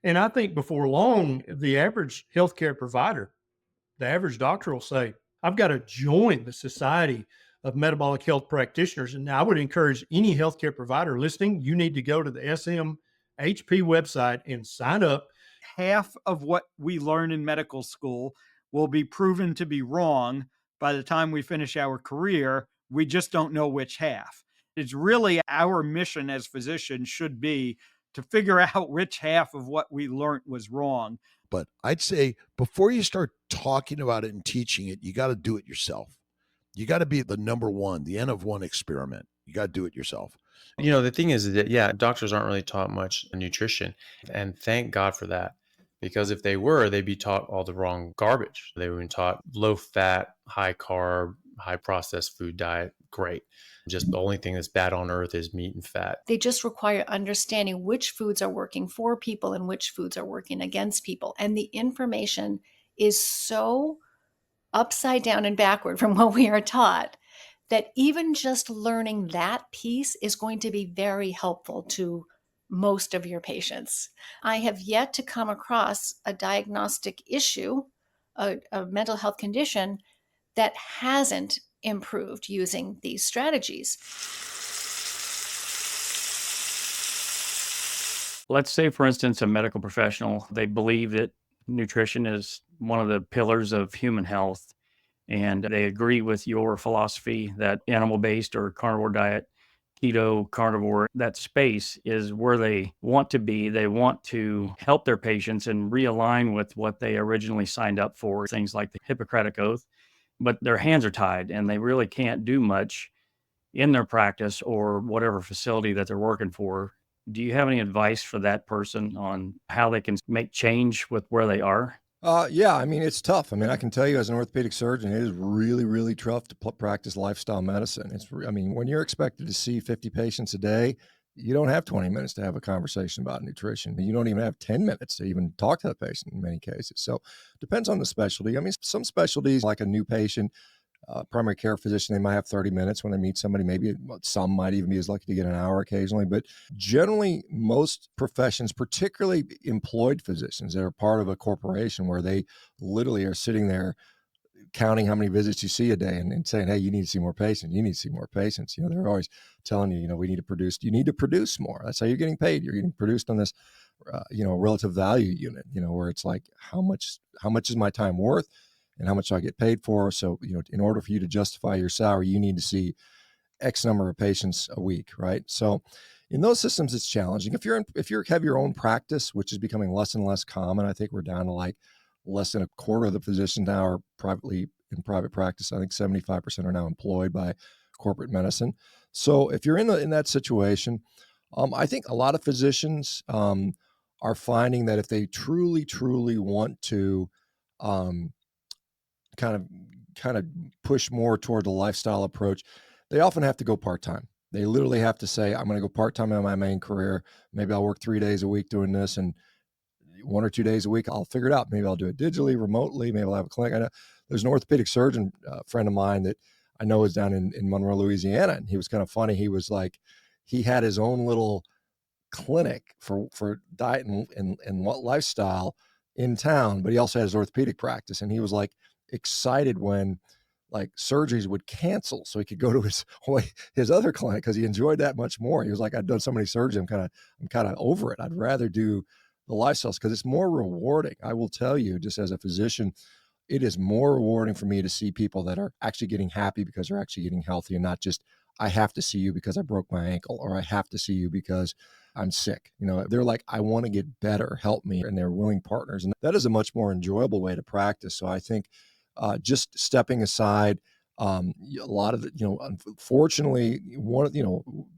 And I think before long, the average healthcare provider, the average doctor will say, I've got to join the Society of Metabolic Health Practitioners. And I would encourage any healthcare provider listening, you need to go to the SMHP website and sign up. Half of what we learn in medical school will be proven to be wrong by the time we finish our career. We just don't know which half. It's really our mission as physicians should be to figure out which half of what we learned was wrong. But I'd say before you start talking about it and teaching it, you got to do it yourself. You got to be the number one, the N of one experiment. You got to do it yourself. The thing is that, yeah, doctors aren't really taught much nutrition. And thank God for that. Because if they were, they'd be taught all the wrong garbage. They would be taught low fat, high carb, high processed food diet. Great. Just the only thing that's bad on earth is meat and fat. They just require understanding which foods are working for people and which foods are working against people. And the information is so upside down and backward from what we are taught that even just learning that piece is going to be very helpful to most of your patients. I have yet to come across a diagnostic issue, a mental health condition that hasn't improved using these strategies. Let's say, for instance, a medical professional, they believe that nutrition is one of the pillars of human health, and they agree with your philosophy that animal-based or carnivore diet, keto, carnivore, that space is where they want to be. They want to help their patients and realign with what they originally signed up for, things like the Hippocratic Oath, but their hands are tied and they really can't do much in their practice or whatever facility that they're working for. Do you have any advice for that person on how they can make change with where they are? Yeah, I mean, it's tough. I mean, I can tell you as an orthopedic surgeon, it is really, really tough to practice lifestyle medicine. I mean, when you're expected to see 50 patients a day, you don't have 20 minutes to have a conversation about nutrition. You don't even have 10 minutes to even talk to the patient in many cases. So it depends on the specialty. I mean, some specialties, like a new patient, primary care physician, they might have 30 minutes when they meet somebody. Maybe some might even be as lucky to get an hour occasionally. But generally, most professions, particularly employed physicians that are part of a corporation where they literally are sitting there counting how many visits you see a day and saying, hey, you need to see more patients. You need to see more patients. They're always telling you, we need to produce, you need to produce more. That's how you're getting paid. You're getting produced on this, relative value unit, where it's like, how much is my time worth? And how much do I get paid for? So, in order for you to justify your salary, you need to see X number of patients a week, right? So in those systems, it's challenging. If you have your own practice, which is becoming less and less common, I think we're down to like less than a quarter of the physicians now are in private practice. I think 75% are now employed by corporate medicine. So if you're in that situation, I think a lot of physicians are finding that if they truly, truly want to kind of push more toward the lifestyle approach, they often have to go part-time. They literally have to say, I'm going to go part-time in my main career. Maybe I'll work 3 days a week doing this, and 1 or 2 days a week, I'll figure it out. Maybe I'll do it digitally, remotely. Maybe I'll have a clinic. I know there's an orthopedic surgeon friend of mine that I know is down in Monroe, Louisiana. And he was kind of funny. He was like, he had his own little clinic for diet and what lifestyle in town, but he also had his orthopedic practice. And he was like excited when like surgeries would cancel so he could go to his other clinic because he enjoyed that much more. He was like, I've done so many surgeries, I'm kind of over it. I'd rather do the lifestyles because it's more rewarding. I will tell you, just as a physician, it is more rewarding for me to see people that are actually getting happy because they're actually getting healthy, and not just, I have to see you because I broke my ankle, or I have to see you because I'm sick. They're like, I want to get better, help me. And they're willing partners. And that is a much more enjoyable way to practice. So I think just stepping aside, a lot of unfortunately,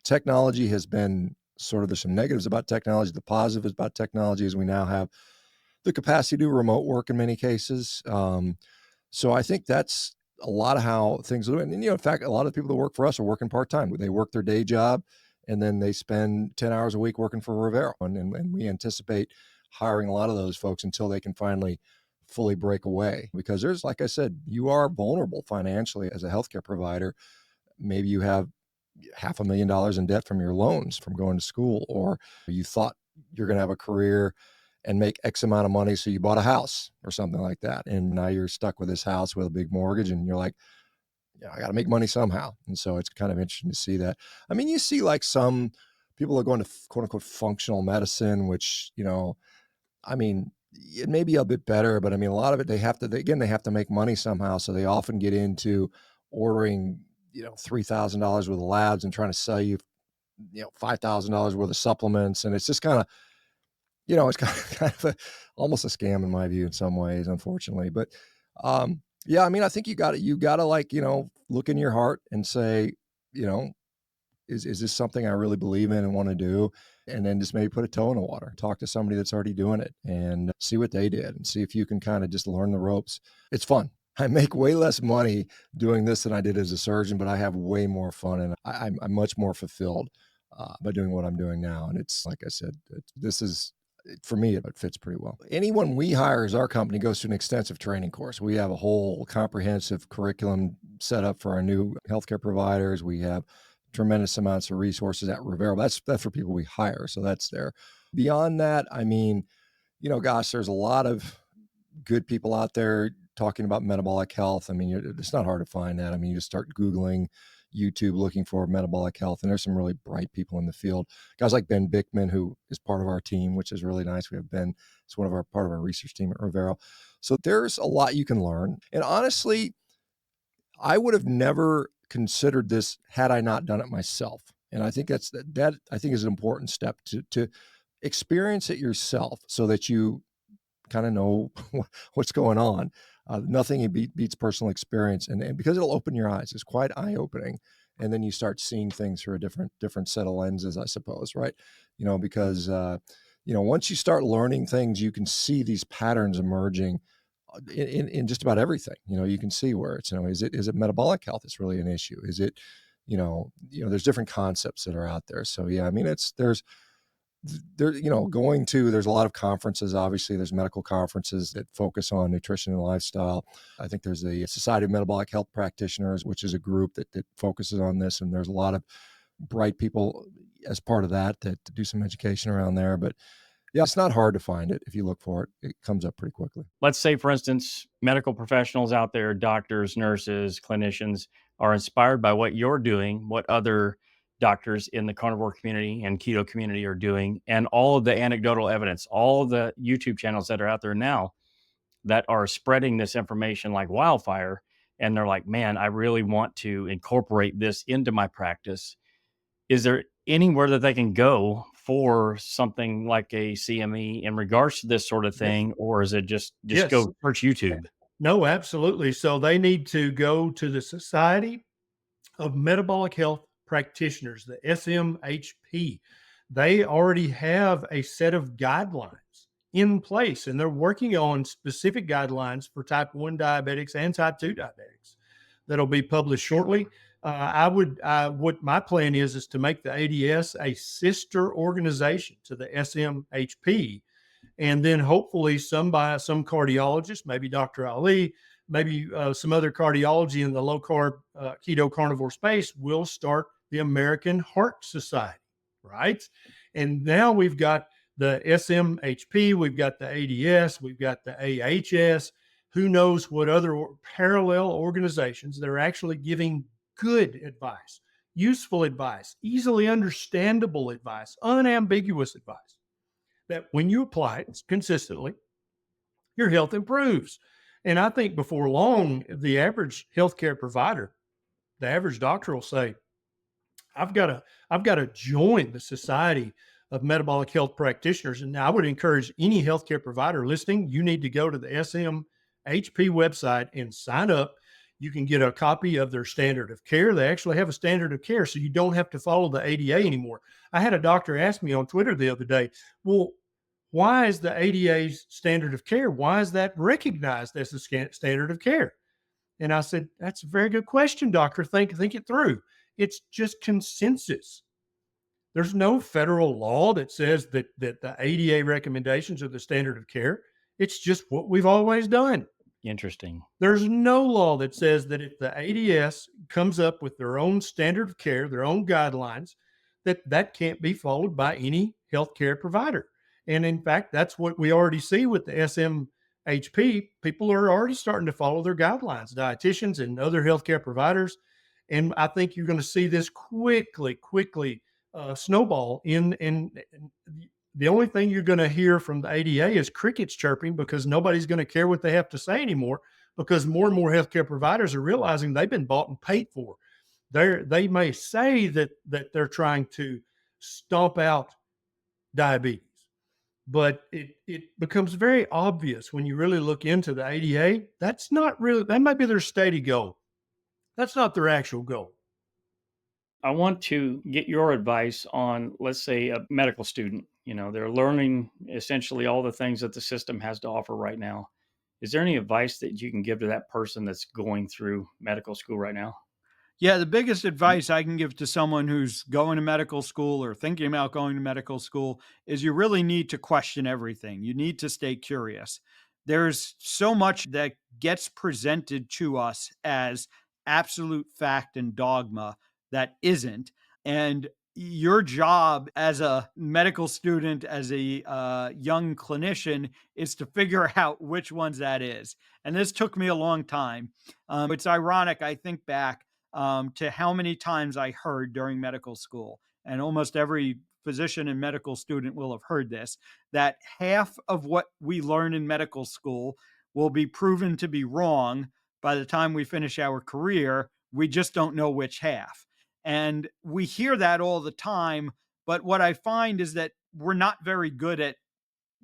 technology has been there's some negatives about technology. The positive about technology is we now have the capacity to do remote work in many cases. So I think that's a lot of how things are doing. And, in fact, a lot of the people that work for us are working part-time. They work their day job and then they spend 10 hours a week working for Rivera. And we anticipate hiring a lot of those folks until they can finally fully break away, because there's, like I said, you are vulnerable financially as a healthcare provider. Maybe you have $500,000 in debt from your loans from going to school, or you thought you're going to have a career and make X amount of money. So you bought a house or something like that. And now you're stuck with this house with a big mortgage and you're like, yeah, I got to make money somehow. And so it's kind of interesting to see that. I mean, you see like some people are going to quote unquote functional medicine, which, I mean, it may be a bit better, but I mean, a lot of it, they have to make money somehow. So they often get into ordering, $3,000 worth of labs and trying to sell you, $5,000 worth of supplements. And it's just kind of, it's kind of almost a scam in my view in some ways, unfortunately. But yeah, I mean, I think you got to like, look in your heart and say, is this something I really believe in and want to do? And then just maybe put a toe in the water, talk to somebody that's already doing it and see what they did and see if you can kind of just learn the ropes. It's fun. I make way less money doing this than I did as a surgeon, but I have way more fun and I'm much more fulfilled by doing what I'm doing now. And it's like I said, for me, it fits pretty well. Anyone we hire as our company goes through an extensive training course. We have a whole comprehensive curriculum set up for our new healthcare providers. We have tremendous amounts of resources at Rivera. That's for people we hire. So that's there. Beyond that, I mean, gosh, there's a lot of good people out there talking about metabolic health. I mean, it's not hard to find that. I mean, you just start Googling YouTube looking for metabolic health, and there's some really bright people in the field. Guys like Ben Bickman, who is part of our team, which is really nice. We have Ben, it's part of our research team at Rivera. So there's a lot you can learn. And honestly, I would have never considered this had I not done it myself. And I think that I think is an important step to experience it yourself so that you kind of know what's going on. Nothing beats personal experience. And because it'll open your eyes, it's quite eye-opening. And then you start seeing things through a different set of lenses, I suppose, right? Because, once you start learning things, you can see these patterns emerging in just about everything. You can see where it's, is it metabolic health? It's really an issue. Is it, there's different concepts that are out there. So yeah, I mean, there's a lot of conferences. Obviously there's medical conferences that focus on nutrition and lifestyle. I think there's the Society of Metabolic Health Practitioners, which is a group that focuses on this. And there's a lot of bright people as part of that do some education around there. But yeah, it's not hard to find it. If you look for it, it comes up pretty quickly. Let's say, for instance, medical professionals out there, doctors, nurses, clinicians, are inspired by what you're doing, what other doctors in the carnivore community and keto community are doing, and all of the anecdotal evidence, all of the YouTube channels that are out there now that are spreading this information like wildfire. And they're like, man, I really want to incorporate this into my practice. Is there anywhere that they can go for something like a CME in regards to this sort of thing? Or is it just Yes. go search YouTube? No, absolutely. So they need to go to the Society of Metabolic Health Practitioners, the SMHP. They already have a set of guidelines in place, and they're working on specific guidelines for type 1 diabetics and type 2 diabetics that'll be published shortly. What my plan is to make the ADS a sister organization to the SMHP. And then hopefully some cardiologist, maybe Dr. Ali, maybe some other cardiology in the low carb keto carnivore space will start the American Heart Society, right? And now we've got the SMHP, we've got the ADS, we've got the AHS. Who knows what other parallel organizations that are actually giving good advice, useful advice, easily understandable advice, unambiguous advice, that when you apply it consistently, your health improves. And I think before long, the average healthcare provider, the average doctor will say, I've got to join the Society of Metabolic Health Practitioners. And now I would encourage any healthcare provider listening, you need to go to the SMHP website and sign up. You can get a copy of their standard of care. They actually have a standard of care, so you don't have to follow the ADA anymore. I had a doctor ask me on Twitter the other day, well, why is the ADA's standard of care? Why is that recognized as a standard of care? And I said, that's a very good question, doctor. Think it through. It's just consensus. There's no federal law that says that the ADA recommendations are the standard of care. It's just what we've always done. Interesting. There's no law that says that if the ADS comes up with their own standard of care, their own guidelines, that can't be followed by any healthcare provider. And in fact, that's what we already see with the SMHP. People are already starting to follow their guidelines, dietitians and other healthcare providers. And I think you're going to see this quickly snowball in the only thing you're going to hear from the ADA is crickets chirping, because nobody's going to care what they have to say anymore, because more and more healthcare providers are realizing they've been bought and paid for. They may say that they're trying to stomp out diabetes, but it becomes very obvious when you really look into the ADA. That's not really, that might be their stated goal. That's not their actual goal. I want to get your advice on, let's say, a medical student. They're learning essentially all the things that the system has to offer right now. Is there any advice that you can give to that person that's going through medical school right now? Yeah, the biggest advice I can give to someone who's going to medical school or thinking about going to medical school is you really need to question everything. You need to stay curious. There's so much that gets presented to us as absolute fact and dogma that isn't. And your job as a medical student, as a young clinician, is to figure out which ones that is. And this took me a long time. It's ironic. I think back to how many times I heard during medical school, and almost every physician and medical student will have heard this, that half of what we learn in medical school will be proven to be wrong by the time we finish our career. We just don't know which half. And we hear that all the time. But what I find is that we're not very good at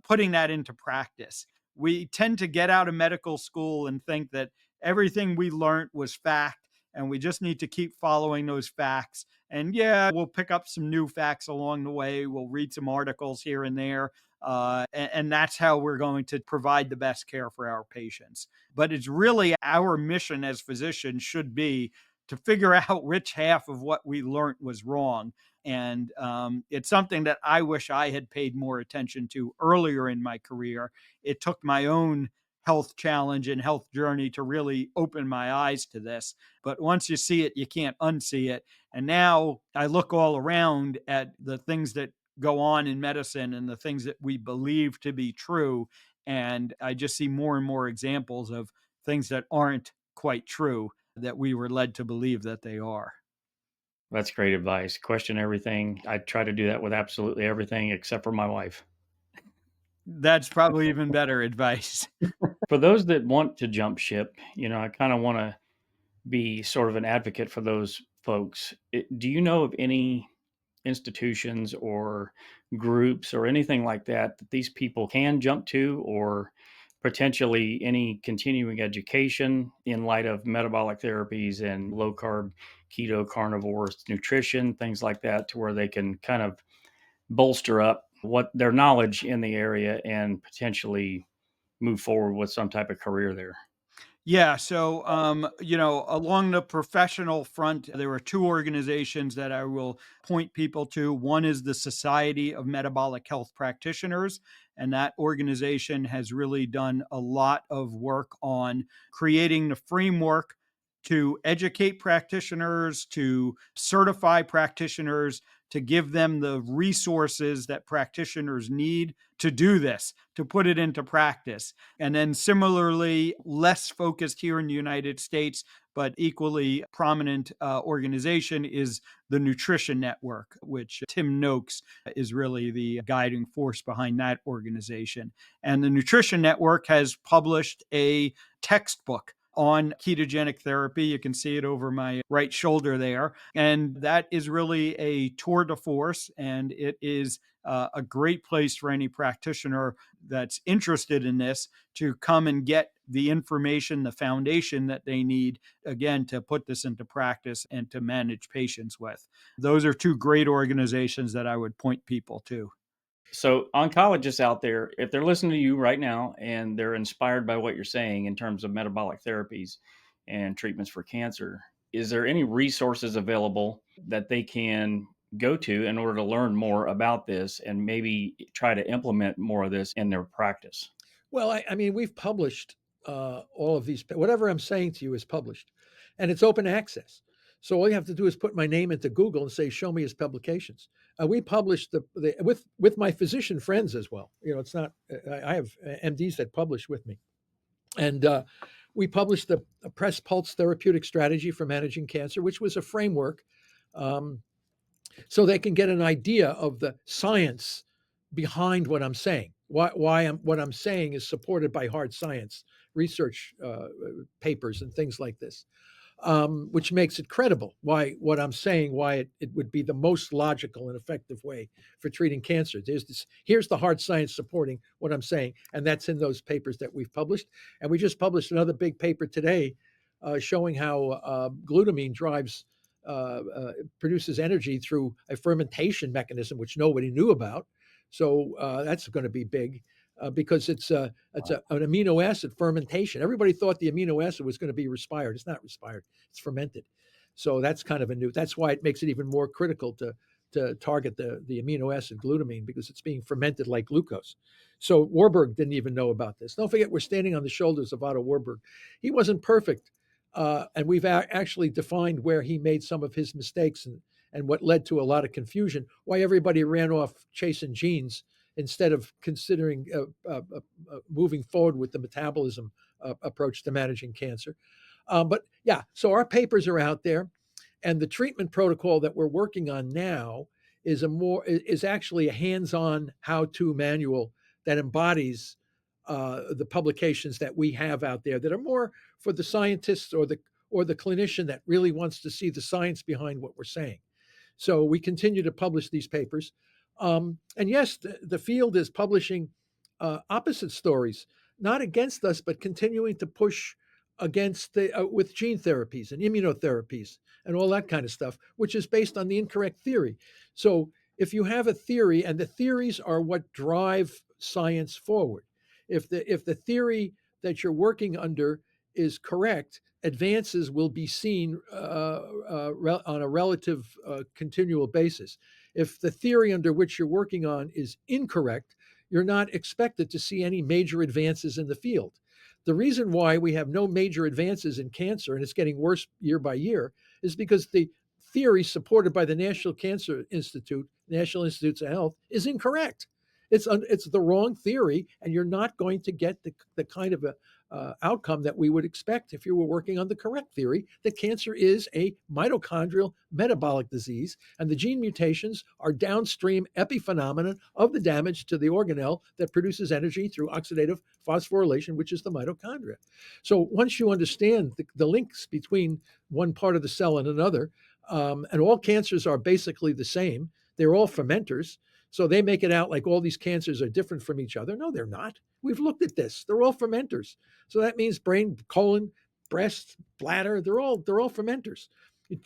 putting that into practice. We tend to get out of medical school and think that everything we learned was fact, and we just need to keep following those facts. And yeah, we'll pick up some new facts along the way. We'll read some articles here and there. And that's how we're going to provide the best care for our patients. But it's really our mission as physicians should be to figure out which half of what we learned was wrong. And it's something that I wish I had paid more attention to earlier in my career. It took my own health challenge and health journey to really open my eyes to this. But once you see it, you can't unsee it. And now I look all around at the things that go on in medicine and the things that we believe to be true. And I just see more and more examples of things that aren't quite true that we were led to believe that they are. That's great advice. Question everything. I try to do that with absolutely everything except for my wife. That's probably even better advice. For those that want to jump ship, I kind of want to be sort of an advocate for those folks. Do you know of any institutions or groups or anything like that these people can jump to, or potentially any continuing education in light of metabolic therapies and low carb, keto, carnivore, nutrition, things like that, to where they can kind of bolster up what their knowledge in the area and potentially move forward with some type of career there? Yeah. So, along the professional front, there are two organizations that I will point people to. One is the Society of Metabolic Health Practitioners, and that organization has really done a lot of work on creating the framework to educate practitioners, to certify practitioners, to give them the resources that practitioners need to do this, to put it into practice. And then similarly, less focused here in the United States, but equally prominent organization is the Nutrition Network, which Tim Noakes is really the guiding force behind that organization. And the Nutrition Network has published a textbook on ketogenic therapy. You can see it over my right shoulder there. And that is really a tour de force, and it is a great place for any practitioner that's interested in this to come and get the information, the foundation that they need, again, to put this into practice and to manage patients with. Those are two great organizations that I would point people to. So, oncologists out there, if they're listening to you right now and they're inspired by what you're saying in terms of metabolic therapies and treatments for cancer, is there any resources available that they can go to in order to learn more about this and maybe try to implement more of this in their practice? Well, I mean, we've published all of these. Whatever I'm saying to you is published, and it's open access. So all you have to do is put my name into Google and say, "Show me his publications." We published the with my physician friends as well. It's not. I have MDs that publish with me, and we published the Press Pulse Therapeutic Strategy for Managing Cancer, which was a framework, so they can get an idea of the science behind what I'm saying. What I'm saying is supported by hard science research papers and things like this, which makes it credible. Why it would be the most logical and effective way for treating cancer. Here's the hard science supporting what I'm saying, and that's in those papers that we've published. And we just published another big paper today, showing how glutamine produces energy through a fermentation mechanism, which nobody knew about. So that's going to be big. Because it's an amino acid fermentation. Everybody thought the amino acid was going to be respired. It's not respired. It's fermented. So that's kind of that's why it makes it even more critical to target the amino acid glutamine, because it's being fermented like glucose. So Warburg didn't even know about this. Don't forget, we're standing on the shoulders of Otto Warburg. He wasn't perfect. And we've actually defined where he made some of his mistakes and what led to a lot of confusion, why everybody ran off chasing genes instead of considering moving forward with the metabolism approach to managing cancer. But yeah, so our papers are out there, and the treatment protocol that we're working on now is actually a hands-on how-to manual that embodies the publications that we have out there that are more for the scientists or the clinician that really wants to see the science behind what we're saying. So we continue to publish these papers. And yes, the field is publishing opposite stories, not against us, but continuing to push against with gene therapies and immunotherapies and all that kind of stuff, which is based on the incorrect theory. So if you have a theory, and the theories are what drive science forward, if the theory that you're working under is correct, advances will be seen on a relative continual basis. If the theory under which you're working on is incorrect, you're not expected to see any major advances in the field. The reason why we have no major advances in cancer, and it's getting worse year by year, is because the theory supported by the National Cancer Institute, National Institutes of Health, is incorrect. It's the wrong theory, and you're not going to get the kind of outcome that we would expect if you were working on the correct theory that cancer is a mitochondrial metabolic disease, and the gene mutations are downstream epiphenomenon of the damage to the organelle that produces energy through oxidative phosphorylation, which is the mitochondria. So once you understand the links between one part of the cell and another, and all cancers are basically the same, they're all fermenters. So they make it out like all these cancers are different from each other. No, they're not. We've looked at this. They're all fermenters. So that means brain, colon, breast, bladder, they're all fermenters.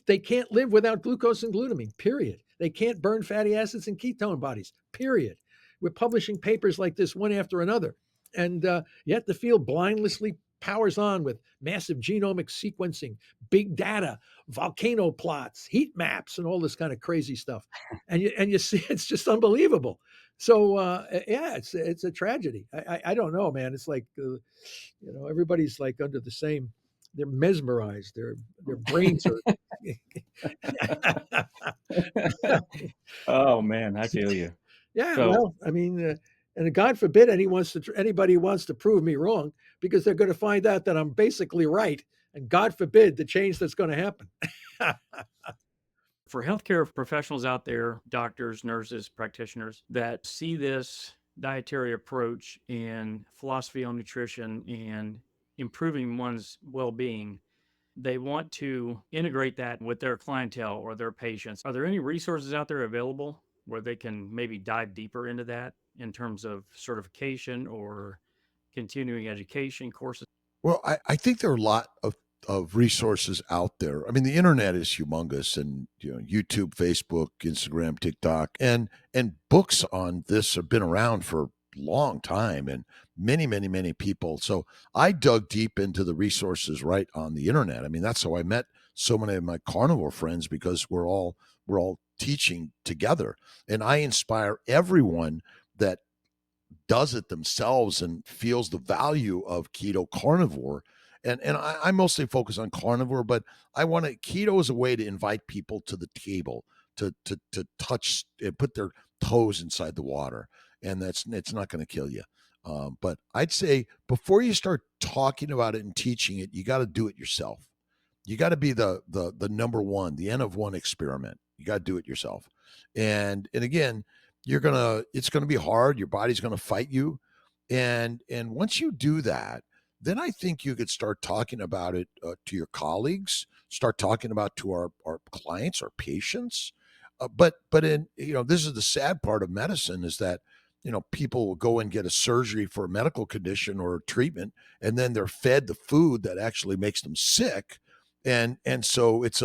They can't live without glucose and glutamine, period. They can't burn fatty acids and ketone bodies, period. We're publishing papers like this one after another. And yet the field blindlessly powers on with massive genomic sequencing, big data, volcano plots, heat maps, and all this kind of crazy stuff. And you see, it's just unbelievable. So yeah, it's a tragedy. I don't know, man. It's like everybody's like under the same. They're mesmerized. Their brains are. Oh man, I feel you. Yeah, So- well, I mean, and God forbid anybody wants to prove me wrong, because they're going to find out that I'm basically right, and God forbid the change that's going to happen. For healthcare professionals out there, doctors, nurses, practitioners that see this dietary approach and philosophy on nutrition and improving one's well-being, they want to integrate that with their clientele or their patients. Are there any resources out there available where they can maybe dive deeper into that in terms of certification or continuing education courses? Well, I think there are a lot of resources out there. I mean, the internet is humongous, and YouTube, Facebook, Instagram, TikTok, and books on this have been around for a long time, and many people. So I dug deep into the resources right on the internet. I mean, that's how I met so many of my carnivore friends, because we're all teaching together, and I inspire everyone that does it themselves and feels the value of keto carnivore and I mostly focus on carnivore, but keto is a way to invite people to the table to touch and put their toes inside the water, and it's not going to kill you. But I'd say before you start talking about it and teaching it, you got to do it yourself. You got to be the number one, the N of one experiment. You got to do it yourself. And again, it's gonna be hard. Your body's gonna fight you. And once you do that, then I think you could start talking about it to your colleagues, start talking about to our clients, our patients. But this is the sad part of medicine is that people will go and get a surgery for a medical condition or a treatment, and then they're fed the food that actually makes them sick, and so it's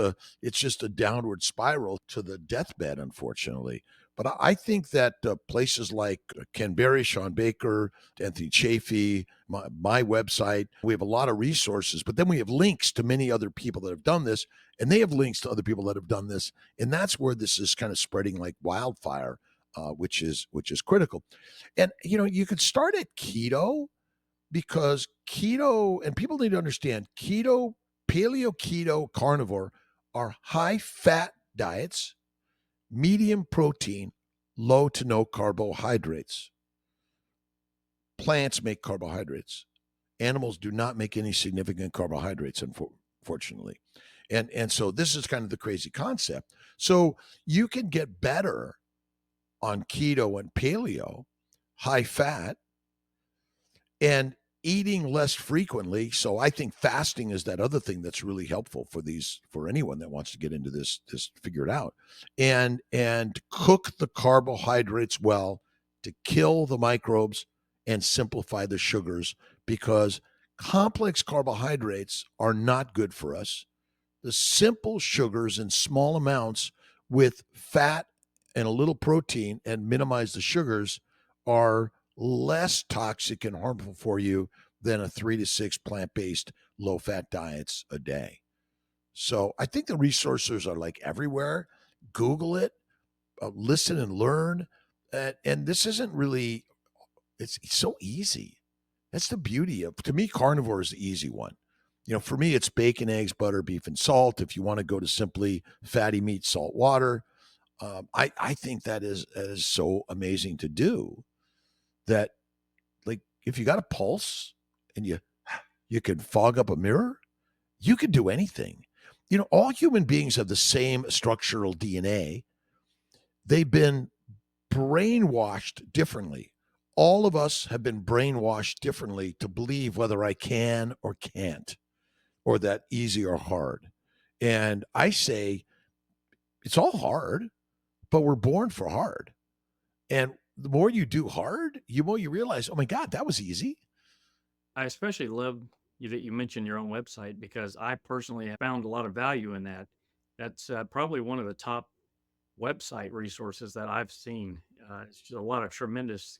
just a downward spiral to the deathbed, unfortunately. But I think that places like Ken Berry, Sean Baker, Anthony Chafee, my website, we have a lot of resources, but then we have links to many other people that have done this, and they have links to other people that have done this, and that's where this is kind of spreading like wildfire, which is critical. And you could start at keto, because keto, and people need to understand, keto, paleo, keto, carnivore are high fat diets, medium protein, low to no carbohydrates. Plants make carbohydrates. Animals do not make any significant carbohydrates, unfortunately. And so this is kind of the crazy concept. So you can get better on keto and paleo, high fat, and eating less frequently. So I think fasting is that other thing that's really helpful for anyone that wants to get into this figure it out, and cook the carbohydrates well to kill the microbes and simplify the sugars, because complex carbohydrates are not good for us. The simple sugars in small amounts with fat and a little protein and minimize the sugars are less toxic and harmful for you than a 3 to 6 plant-based low-fat diets a day. So I think the resources are like everywhere. Google it, listen and learn. And this isn't really, it's so easy. That's the beauty of, to me, carnivore is the easy one. For me, it's bacon, eggs, butter, beef, and salt. If you want to go to simply fatty meat, salt, water, I think that is so amazing to do, that, like, if you got a pulse and you can fog up a mirror, you can do anything. All human beings have the same structural DNA. They've been brainwashed differently. All of us have been brainwashed differently to believe whether I can or can't, or that easy or hard. And I say it's all hard, but we're born for hard. And the more you do hard, the more you realize, oh my God, that was easy. I especially love that you mentioned your own website, because I personally have found a lot of value in that. That's probably one of the top website resources that I've seen. It's just a lot of tremendous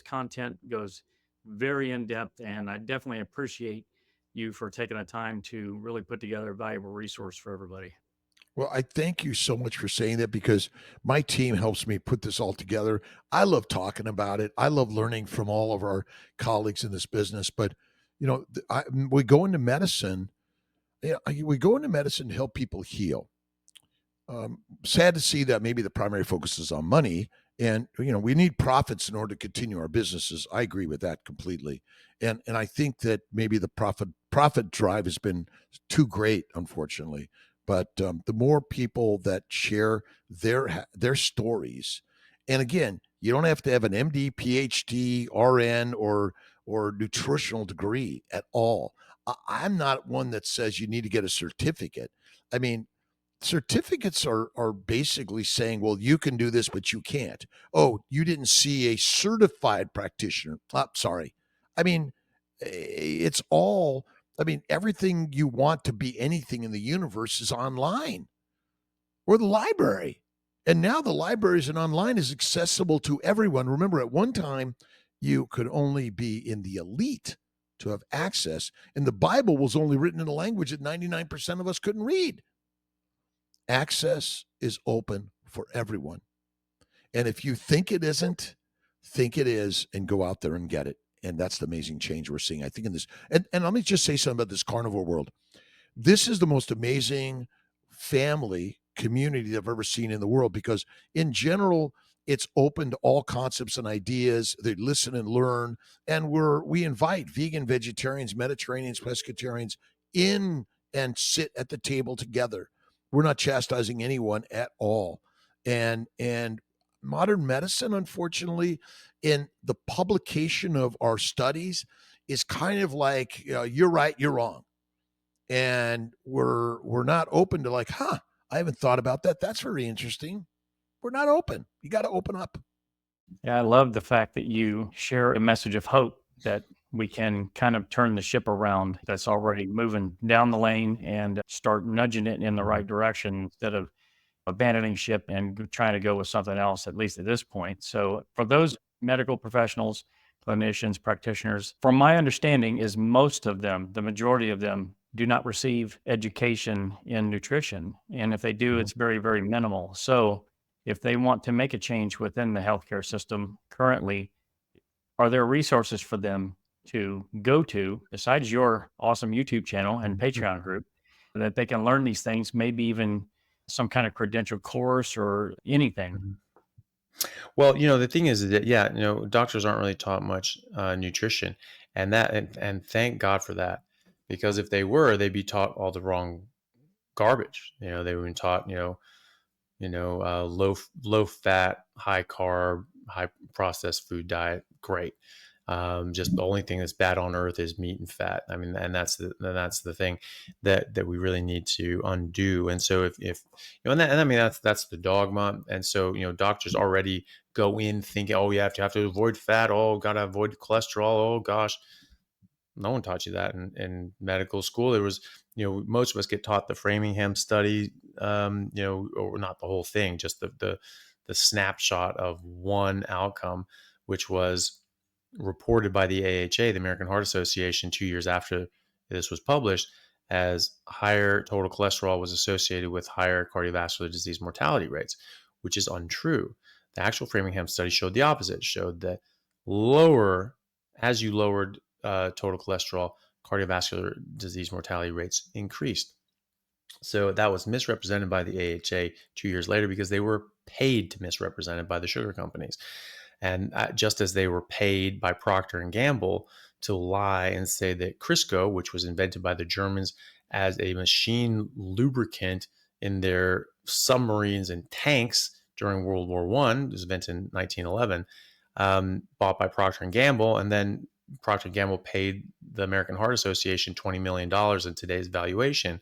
content, goes very in depth, and I definitely appreciate you for taking the time to really put together a valuable resource for everybody. Well, I thank you so much for saying that, because my team helps me put this all together. I love talking about it. I love learning from all of our colleagues in this business. But, we go into medicine. We go into medicine to help people heal. Sad to see that maybe the primary focus is on money, and we need profits in order to continue our businesses. I agree with that completely, and I think that maybe the profit drive has been too great, unfortunately. But the more people that share their stories, and again, you don't have to have an MD, PhD, RN, or nutritional degree at all. I'm not one that says you need to get a certificate. I mean, certificates are basically saying, well, you can do this, but you can't. Oh, you didn't see a certified practitioner. Sorry. I mean, it's all, everything you want to be anything in the universe is online, or the library. And now the libraries and online is accessible to everyone. Remember, at one time, you could only be in the elite to have access. And the Bible was only written in a language that 99% of us couldn't read. Access is open for everyone. And if you think it isn't, think it is, and go out there and get it. and that's the amazing change we're seeing, I think, in this. And let me just say something about this carnivore world. This is the most amazing family community I've ever seen in the world, because in general, it's open to all concepts and ideas. They listen and learn, and we invite vegan, vegetarians, Mediterraneans, pescatarians in and sit at the table together. We're not chastising anyone at all. And modern medicine, unfortunately, in the publication of our studies, is kind of like, you're right, you're wrong, and we're not open to like, I haven't thought about that. That's very interesting. We're not open. You got to open up. Yeah, I love the fact that you share a message of hope that we can kind of turn the ship around that's already moving down the lane and start nudging it in the right direction instead of abandoning ship and trying to go with something else, at least at this point. So for those medical professionals, clinicians, practitioners, from my understanding is most of them, the majority of them, do not receive education in nutrition. And if they do, it's very, very minimal. So if they want to make a change within the healthcare system currently, are there resources for them to go to besides your awesome YouTube channel and Patreon group that they can learn these things, maybe even some kind of credential course or anything? Well, the thing is that, doctors aren't really taught much nutrition, and thank God for that, because if they were, they'd be taught all the wrong garbage. They would be taught, low fat, high carb, high processed food diet. Great. Just the only thing that's bad on earth is meat and fat. I mean, and that's the thing that we really need to undo. And so if and I mean, that's the dogma. And so, doctors already go in thinking, oh, you have to avoid fat. Oh, got to avoid cholesterol. Oh gosh. No one taught you that in medical school. There was, most of us get taught the Framingham study, or not the whole thing, just the snapshot of one outcome, which was reported by the AHA, the American Heart Association, 2 years after this was published, as higher total cholesterol was associated with higher cardiovascular disease mortality rates, which is untrue. The actual Framingham study showed the opposite. It showed that as you lowered total cholesterol, cardiovascular disease mortality rates increased. So that was misrepresented by the AHA 2 years later, because they were paid to misrepresent it by the sugar companies. And just as they were paid by Procter and Gamble to lie and say that Crisco, which was invented by the Germans as a machine lubricant in their submarines and tanks during World War I, it was invented in 1911, bought by Procter and Gamble, and then Procter & Gamble paid the American Heart Association $20 million in today's valuation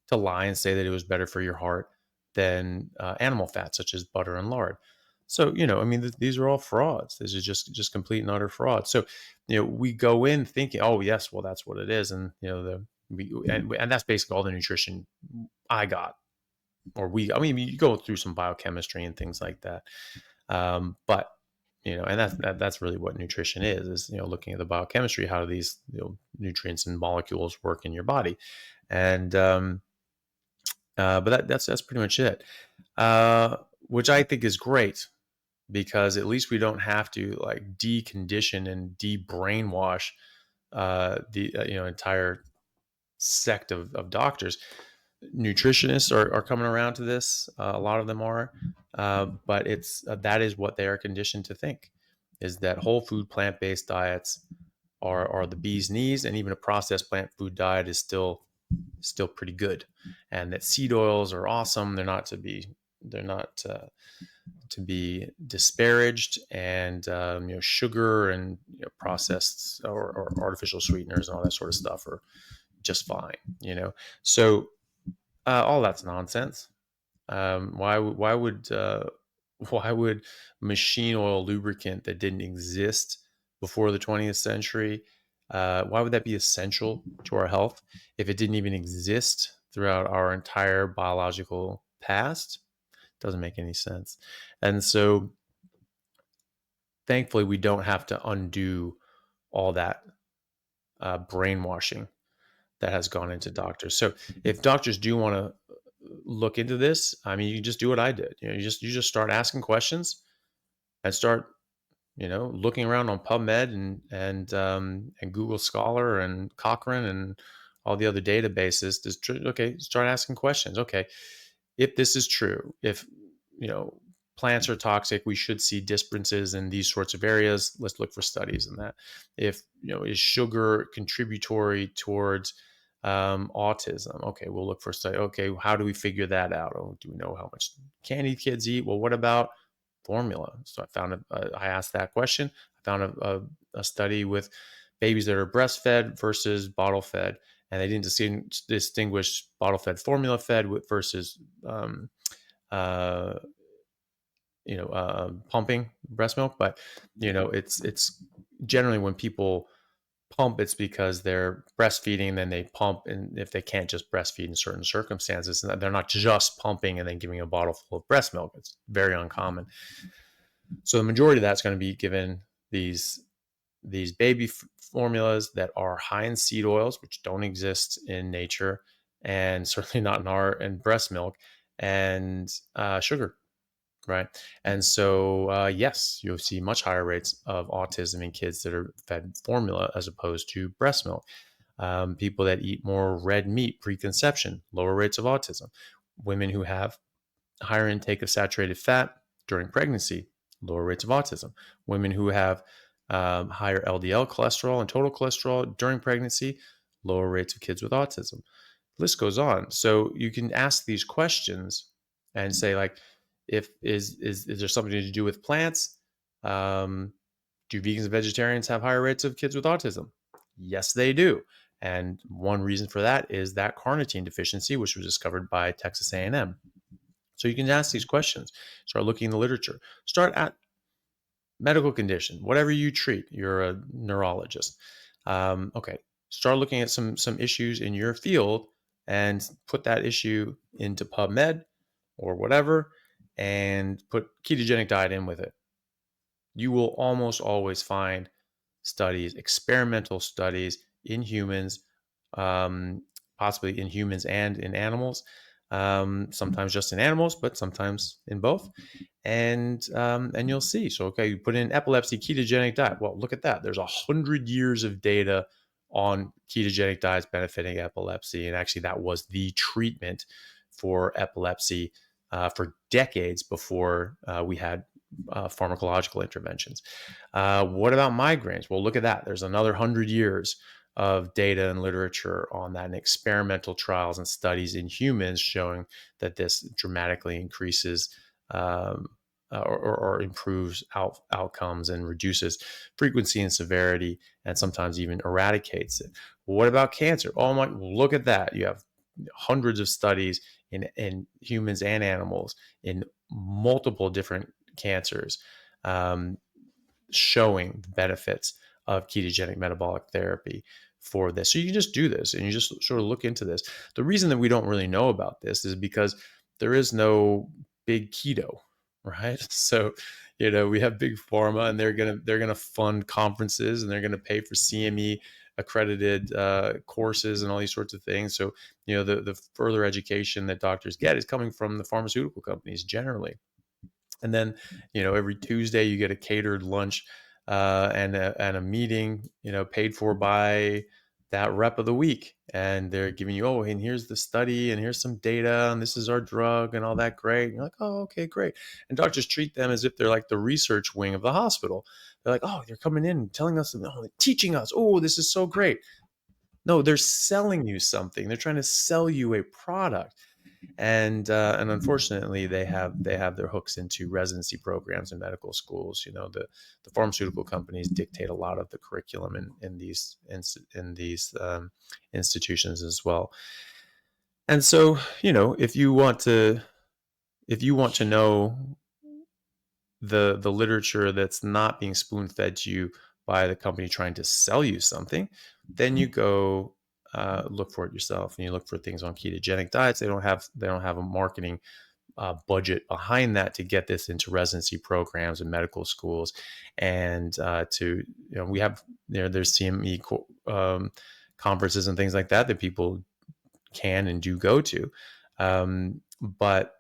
to lie and say that it was better for your heart than animal fat, such as butter and lard. So, I mean, these are all frauds. This is just complete and utter fraud. So, we go in thinking, oh, yes, well, that's what it is. And, and that's basically all the nutrition I got, I mean, you go through some biochemistry and things like that. But, and that's really what nutrition is, looking at the biochemistry, how do these nutrients and molecules work in your body. And, but that's pretty much it, which I think is great, because at least we don't have to like decondition and de-brainwash the entire sect of doctors. Nutritionists are coming around to this. A lot of them are, but it's that is what they are conditioned to think, is that whole food plant-based diets are the bee's knees, and even a processed plant food diet is still pretty good, and that seed oils are awesome. They're not to be disparaged, and sugar and processed or artificial sweeteners and all that sort of stuff are just fine. So all that's nonsense. Why would machine oil lubricant that didn't exist before the 20th century, why would that be essential to our health if it didn't even exist throughout our entire biological past? Doesn't make any sense. And so thankfully we don't have to undo all that brainwashing that has gone into doctors. So if doctors do want to look into this, I mean, you just do what I did. You just start asking questions and start looking around on PubMed and Google Scholar and Cochrane and all the other databases. Start asking questions. Okay, if this is true, if plants are toxic, we should see differences in these sorts of areas. Let's look for studies in that. If is sugar contributory towards autism? Okay, we'll look for study. Okay, how do we figure that out? Oh, do we know how much candy kids eat? Well, what about formula? So I asked that question. I found a study with babies that are breastfed versus bottle fed, and they didn't distinguish bottle fed, formula fed versus pumping breast milk. But it's generally when people pump, it's because they're breastfeeding, then they pump, and if they can't just breastfeed in certain circumstances, and they're not just pumping and then giving a bottle full of breast milk. It's very uncommon. So the majority of that's going to be given these baby formulas that are high in seed oils, which don't exist in nature, and certainly not in breast milk, and sugar, right? And so yes, you'll see much higher rates of autism in kids that are fed formula as opposed to breast milk. People that eat more red meat pre-conception, lower rates of autism. Women who have higher intake of saturated fat during pregnancy, lower rates of autism. Women who have higher LDL cholesterol and total cholesterol during pregnancy, lower rates of kids with autism. The list goes on. So you can ask these questions and say, like, is there something to do with plants? Do vegans and vegetarians have higher rates of kids with autism? Yes, they do. And one reason for that is that carnitine deficiency, which was discovered by Texas A&M. So you can ask these questions, start looking in the literature, start at medical condition, whatever you treat. You're a neurologist. Okay, start looking at some issues in your field and put that issue into PubMed or whatever, and put ketogenic diet in with it. You will almost always find studies, experimental studies in humans, possibly in humans and in animals, sometimes just in animals, but sometimes in both. And you'll see. So, okay, you put in epilepsy, ketogenic diet. Well, look at that. There's 100 years of data on ketogenic diets benefiting epilepsy. And actually, that was the treatment for epilepsy for decades before we had pharmacological interventions. What about migraines? Well, look at that. There's another 100 years of data and literature on that, and experimental trials and studies in humans showing that this dramatically increases or improves outcomes and reduces frequency and severity, and sometimes even eradicates it. Well, what about cancer? Oh my, look at that. You have hundreds of studies in humans and animals in multiple different cancers showing the benefits of ketogenic metabolic therapy for this. So you can just do this and you just sort of look into this. The reason that we don't really know about this is because there is no big keto, right? So, we have big pharma, and they're gonna fund conferences, and they're gonna pay for CME accredited courses and all these sorts of things. So, the further education that doctors get is coming from the pharmaceutical companies generally. And then, every Tuesday you get a catered lunch and a meeting, paid for by that rep of the week. And they're giving you, oh, and here's the study, and here's some data, and this is our drug, and all that. Great. And you're like, oh, okay, great. And doctors treat them as if they're like the research wing of the hospital. They're like, oh, they're coming in and telling us, teaching us, oh, this is so great. No, they're selling you something. They're trying to sell you a product. And unfortunately, they have their hooks into residency programs in medical schools. The pharmaceutical companies dictate a lot of the curriculum in these institutions as well. And so, if you want to know the literature that's not being spoon fed to you by the company trying to sell you something, then you go look for it yourself, and you look for things on ketogenic diets. They don't have a marketing budget behind that to get this into residency programs and medical schools, and we have there's CME conferences and things like that people can and do go to, but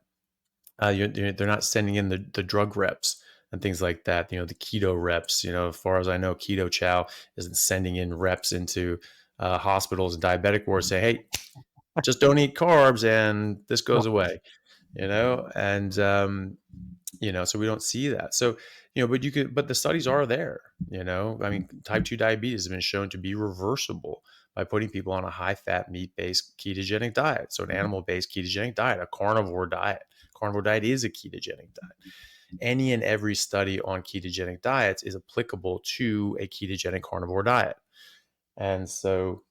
they're not sending in the drug reps and things like that. The keto reps, as far as I know, Keto Chow isn't sending in reps into hospitals and diabetic wards say, hey, just don't eat carbs and this goes away, and, so we don't see that. So, but the studies are there, I mean, type 2 diabetes has been shown to be reversible by putting people on a high fat, meat based ketogenic diet. So an animal based ketogenic diet, a carnivore diet. Carnivore diet is a ketogenic diet. Any and every study on ketogenic diets is applicable to a ketogenic carnivore diet. And so,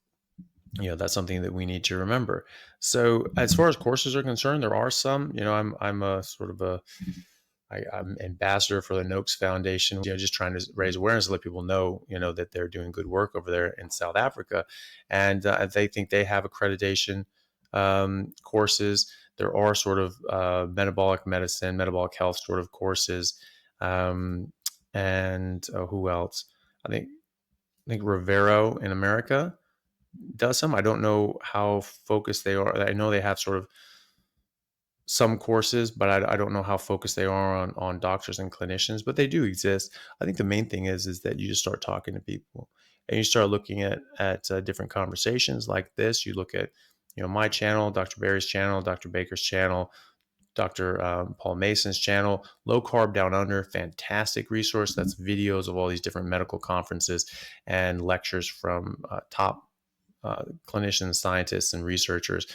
that's something that we need to remember. So as far as courses are concerned, there are some, I'm a sort of I'm ambassador for the Noakes Foundation, just trying to raise awareness and let people know, that they're doing good work over there in South Africa. And they think they have accreditation courses. There are sort of metabolic medicine, metabolic health sort of courses. And who else? I think Rivero in America does some. I don't know how focused they are. I know they have sort of some courses, but I don't know how focused they are on doctors and clinicians, but they do exist. I think the main thing is that you just start talking to people and you start looking at different conversations like this. You look at, my channel, Dr. Barry's channel, Dr. Baker's channel, Dr. Paul Mason's channel, Low Carb Down Under, fantastic resource. That's videos of all these different medical conferences and lectures from top clinicians, scientists, and researchers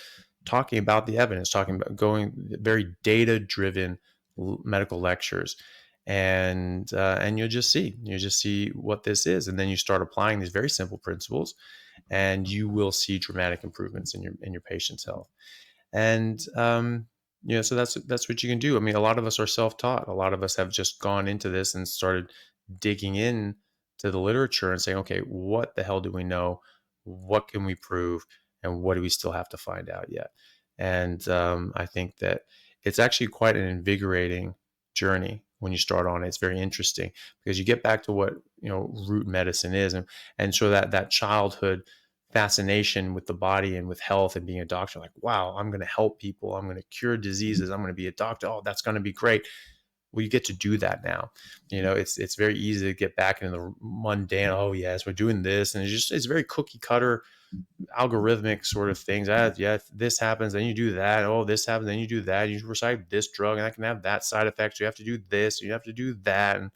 talking about the evidence, talking about going very data-driven medical lectures, and you'll just see what this is, and then you start applying these very simple principles, and you will see dramatic improvements in your patient's health. And so that's what you can do. I mean, a lot of us are self-taught. A lot of us have just gone into this and started digging in to the literature and saying, okay, what the hell do we know? What can we prove? And what do we still have to find out yet? And I think that it's actually quite an invigorating journey when you start on it. It's very interesting because you get back to what root medicine is, and so that childhood fascination with the body and with health and being a doctor, like, wow, I'm going to help people, I'm going to cure diseases, I'm going to be a doctor. Oh, that's going to be great. Well, you get to do that now. It's very easy to get back into the mundane. Oh yes, we're doing this, and it's very cookie cutter, algorithmic sort of things. Yeah, this happens, then you do that. Oh, this happens, then you do that. You recite this drug, and that can have that side effect. So you have to do this, you have to do that, and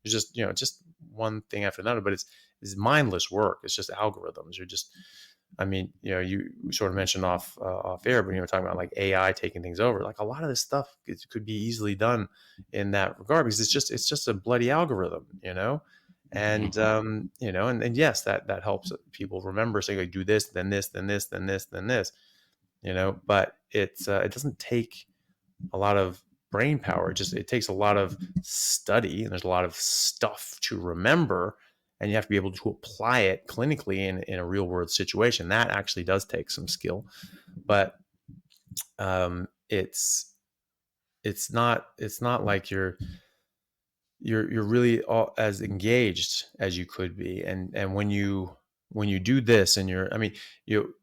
it's just just one thing after another. But it's mindless work. It's just algorithms. You sort of mentioned off air, but talking about like AI taking things over. Like a lot of this stuff could be easily done in that regard because it's just a bloody algorithm, and and yes, that helps people remember saying like, do this, then this, then this, then this, then this, but it doesn't take a lot of brain power. It takes a lot of study, and there's a lot of stuff to remember, and you have to be able to apply it clinically in a real world situation. That actually does take some skill, but it's not like you're really all as engaged as you could be. And when you do this and you're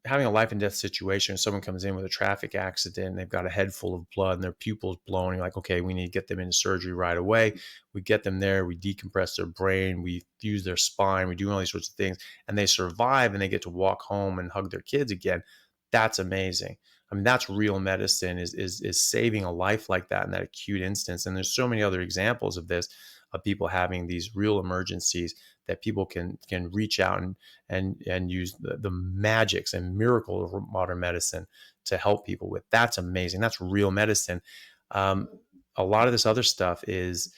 having a life and death situation, someone comes in with a traffic accident and they've got a head full of blood and their pupils blown, you're like, okay, we need to get them into surgery right away. We get them there, we decompress their brain, we fuse their spine, we do all these sorts of things, and they survive and they get to walk home and hug their kids again. That's amazing. I mean, that's real medicine, is saving a life like that in that acute instance. And there's so many other examples of this, of people having these real emergencies that people can reach out and use the magics and miracles of modern medicine to help people with. That's amazing. That's real medicine. A lot of this other stuff is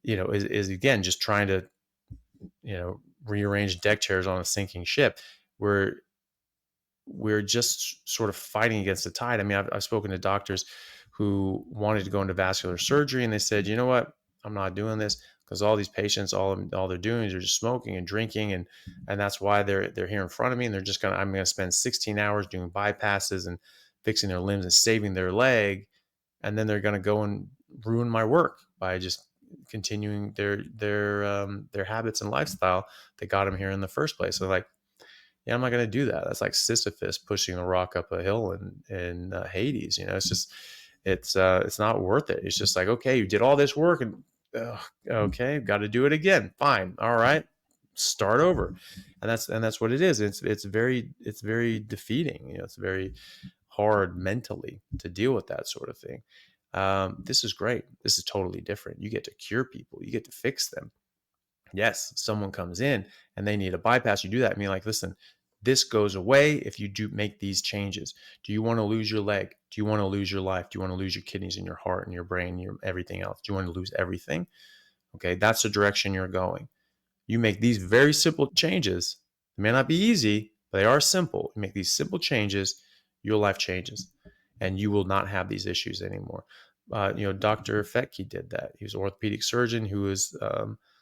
again just trying to rearrange deck chairs on a sinking ship. We're just sort of fighting against the tide. I mean, I've spoken to doctors who wanted to go into vascular surgery, and they said, you know what, I'm not doing this because all these patients, all they're doing is they're just smoking and drinking, and that's why they're here in front of me, and I'm going to spend 16 hours doing bypasses and fixing their limbs and saving their leg, and then they're going to go and ruin my work by just continuing their habits and lifestyle that got them here in the first place. So like, yeah, I'm not going to do that. That's like Sisyphus pushing a rock up a hill in Hades. It's just, it's not worth it. It's just like, okay, you did all this work and "Ugh, okay, got to do it again. Fine. All right. Start over." And that's what it is. It's very defeating. It's very hard mentally to deal with that sort of thing. This is great. This is totally different. You get to cure people. You get to fix them. Yes, someone comes in and they need a bypass. You do that. I mean, like, listen, this goes away if you do make these changes. Do you want to lose your leg? Do you want to lose your life? Do you want to lose your kidneys and your heart and your brain, your everything else? Do you want to lose everything? Okay, that's the direction you're going. You make these very simple changes. They may not be easy, but they are simple. You make these simple changes, your life changes, and you will not have these issues anymore. Dr. Fetke did that. He was an orthopedic surgeon who was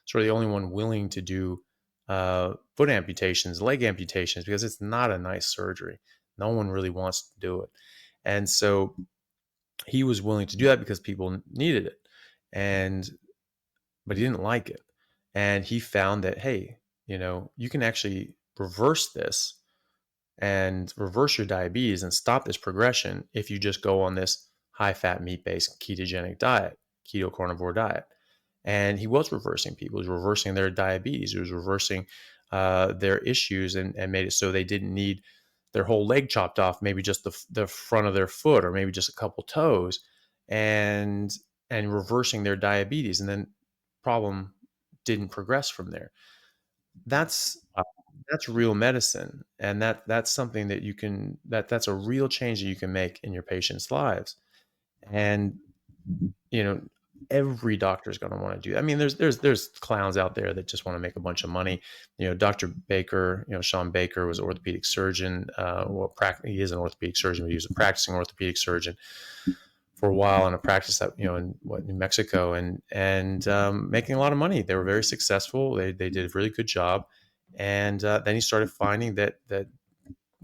sort of the only one willing to do foot amputations, leg amputations, because it's not a nice surgery. No one really wants to do it. And so he was willing to do that because people needed it. But he didn't like it. And he found that, hey, you can actually reverse this and reverse your diabetes and stop this progression if you just go on this high-fat, meat-based ketogenic diet, keto carnivore diet. And he was reversing people. He was reversing their diabetes. He was reversing their issues and made it so they didn't need their whole leg chopped off, maybe just the front of their foot or maybe just a couple toes, and reversing their diabetes. And then problem didn't progress from there. That's real medicine, and that's something that you can that's a real change that you can make in your patients' lives. And every doctor is going to want to do that. I mean, there's clowns out there that just want to make a bunch of money. Dr. Baker, Sean Baker was an orthopedic surgeon. He is an orthopedic surgeon, but he was a practicing orthopedic surgeon for a while in a practice that in New Mexico, and making a lot of money. They were very successful. They did a really good job, and then he started finding that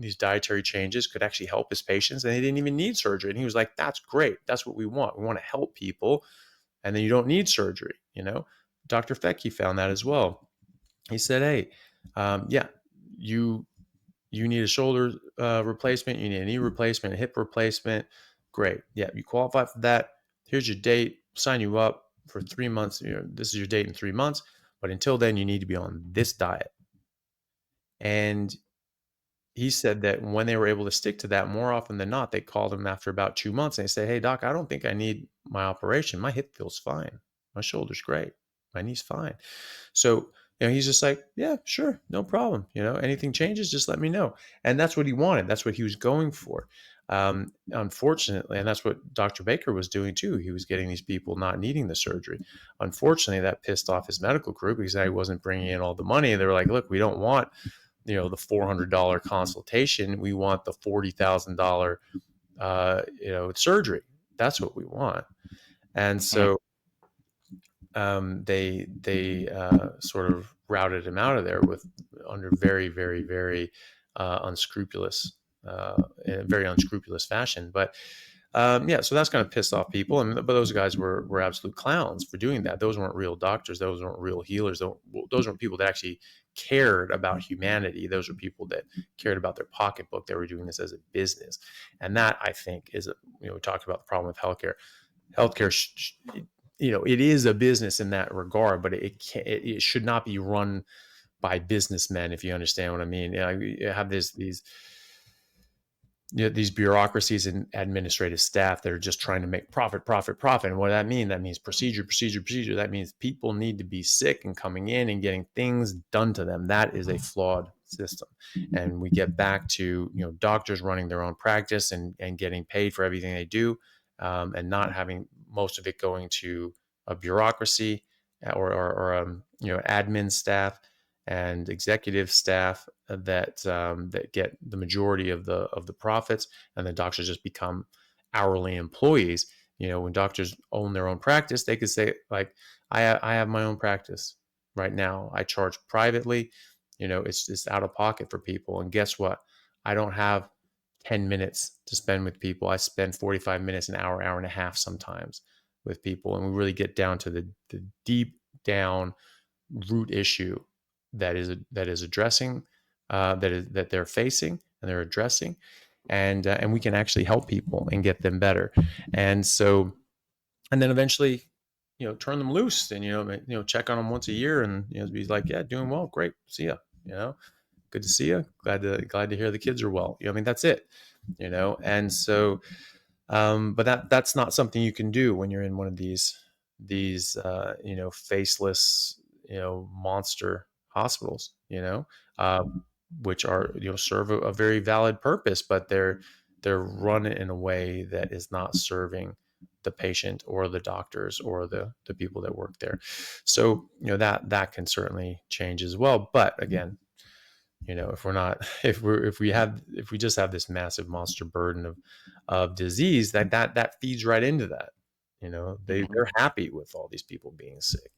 these dietary changes could actually help his patients, and they didn't even need surgery. And he was like, "That's great. That's what we want. We want to help people, and then you don't need surgery." Dr. Fetke found that as well. He said, "Hey, you need a shoulder replacement, you need a knee replacement, a hip replacement. Great. Yeah, you qualify for that. Here's your date. Sign you up for 3 months. This is your date in 3 months. But until then, you need to be on this diet." And he said that when they were able to stick to that, more often than not, they called him after about 2 months and they say, "Hey, doc, I don't think I need my operation. My hip feels fine. My shoulder's great. My knee's fine." So, he's just like, "Yeah, sure. No problem. Anything changes, just let me know." And that's what he wanted. That's what he was going for. Unfortunately, and that's what Dr. Baker was doing too. He was getting these people not needing the surgery. Unfortunately, that pissed off his medical group because he wasn't bringing in all the money. They were like, "Look, we don't want, the $400 consultation. We want the $40,000, surgery. That's what we want." And so they sort of routed him out of there under very, very, very unscrupulous, in a very unscrupulous fashion. But so that's going to piss off people. But those guys were absolute clowns for doing that. Those weren't real doctors. Those weren't real healers. Those weren't people that actually cared about humanity. Those were people that cared about their pocketbook. They were doing this as a business. And that, I think, is we talked about the problem with healthcare. Healthcare, it is a business in that regard, but it should not be run by businessmen, if you understand what I mean. You have these bureaucracies and administrative staff that are just trying to make profit. And what that mean? That means procedure. That means people need to be sick and coming in and getting things done to them. That is a flawed system. And we get back to, doctors running their own practice and getting paid for everything they do, and not having most of it going to a bureaucracy or admin staff and executive staff that get the majority of the profits, and the doctors just become hourly employees. When doctors own their own practice, they could say, like, I have my own practice right now. I charge privately. It's out of pocket for people. And guess what? I don't have 10 minutes to spend with people. I spend 45 minutes, an hour and a half sometimes with people. And we really get down to the deep down root issue that is addressing, that they're facing and they're addressing, and we can actually help people and get them better. And then eventually, turn them loose and, check on them once a year and, be like, yeah, doing well. Great. See ya. Good to see you. Glad to hear the kids are well. I mean, that's it, And so, but that's not something you can do when you're in one of these faceless, monster hospitals, which are, serve a very valid purpose, but they're run in a way that is not serving the patient or the doctors or the people that work there. So, that can certainly change as well. But again, if we're not, if we just have this massive monster burden of disease, that feeds right into that. They're happy with all these people being sick.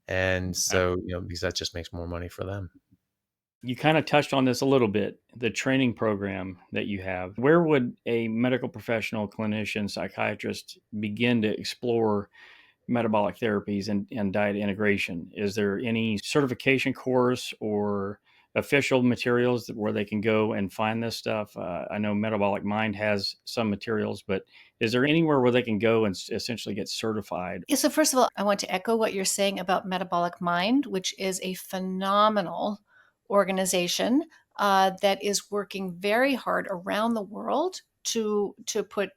And so, because that just makes more money for them. You kind of touched on this a little bit, the training program that you have. Where would a medical professional, clinician, psychiatrist begin to explore metabolic therapies and diet integration? Is there any certification course or official materials where they can go and find this stuff? I know Metabolic Mind has some materials, but is there anywhere where they can go and essentially get certified? Yeah, so first of all, I want to echo what you're saying about Metabolic Mind, which is a phenomenal organization that is working very hard around the world to put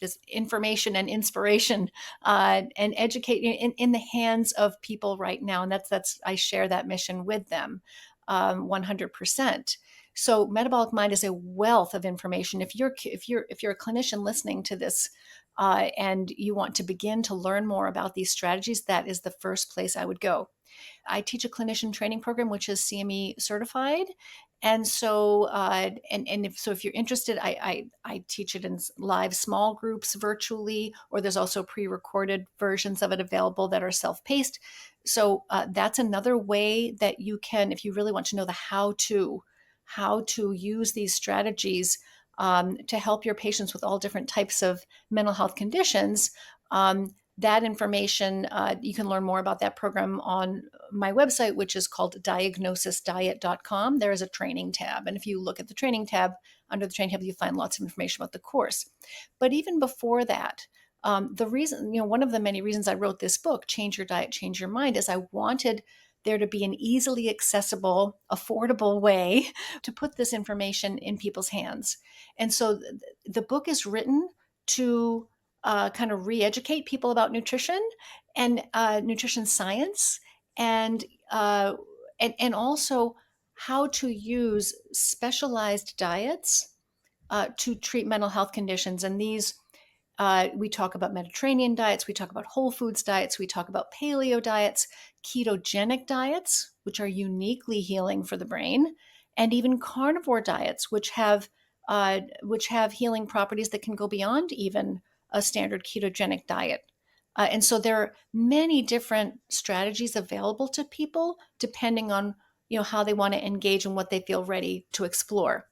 this information and inspiration and educate in the hands of people right now. And that's I share that mission with them 100%. So Metabolic Mind is a wealth of information. If you're a clinician listening to this and you want to begin to learn more about these strategies, that is the first place I would go. I teach a clinician training program, which is CME certified. And so, if you're interested, I teach it in live small groups virtually, or there's also pre-recorded versions of it available that are self-paced. So that's another way that you can, if you really want to know the how to use these strategies to help your patients with all different types of mental health conditions. That information, you can learn more about that program on my website, which is called diagnosisdiet.com. There is a training tab. And if you look at the training tab, under the training tab, you find lots of information about the course. But even before that, the reason, one of the many reasons I wrote this book, Change Your Diet, Change Your Mind, is I wanted there to be an easily accessible, affordable way to put this information in people's hands. And so the book is written to kind of re-educate people about nutrition and nutrition science, and also how to use specialized diets to treat mental health conditions. And these, we talk about Mediterranean diets, we talk about whole foods diets, we talk about paleo diets, ketogenic diets, which are uniquely healing for the brain, and even carnivore diets, which have healing properties that can go beyond even a standard ketogenic diet. And so there are many different strategies available to people depending on how they want to engage and what they feel ready to explore.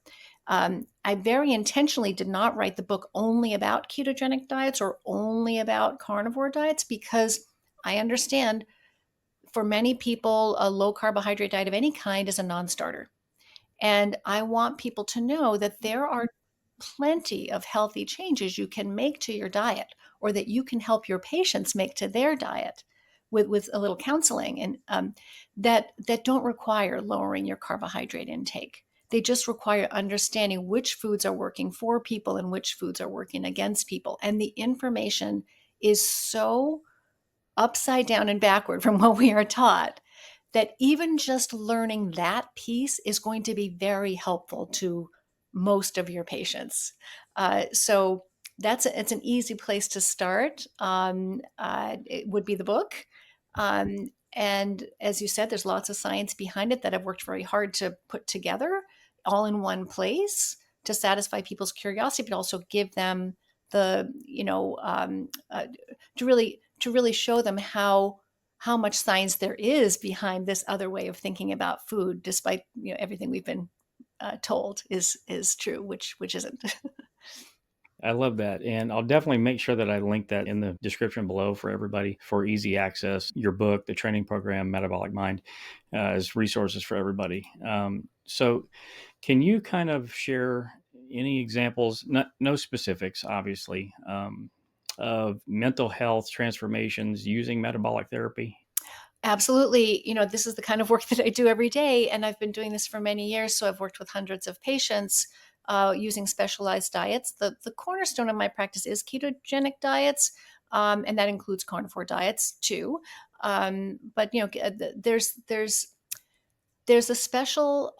I very intentionally did not write the book only about ketogenic diets or only about carnivore diets, because I understand for many people, a low carbohydrate diet of any kind is a non-starter. And I want people to know that there are plenty of healthy changes you can make to your diet, or that you can help your patients make to their diet with a little counseling, and that don't require lowering your carbohydrate intake. They just require understanding which foods are working for people and which foods are working against people. And the information is so upside down and backward from what we are taught that even just learning that piece is going to be very helpful to most of your patients. So it's an easy place to start. It would be the book. And as you said, there's lots of science behind it that I've worked very hard to put together all in one place to satisfy people's curiosity, but also give them the, to really show them how much science there is behind this other way of thinking about food, despite everything we've been told is true, which isn't. I love that. And I'll definitely make sure that I link that in the description below for everybody for easy access. Your book, the training program, Metabolic Mind, as resources for everybody. So can you kind of share any examples, no specifics, obviously, of mental health transformations using metabolic therapy? Absolutely. This is the kind of work that I do every day, and I've been doing this for many years. So I've worked with hundreds of patients using specialized diets. The cornerstone of my practice is ketogenic diets, and that includes carnivore diets too. But there's a special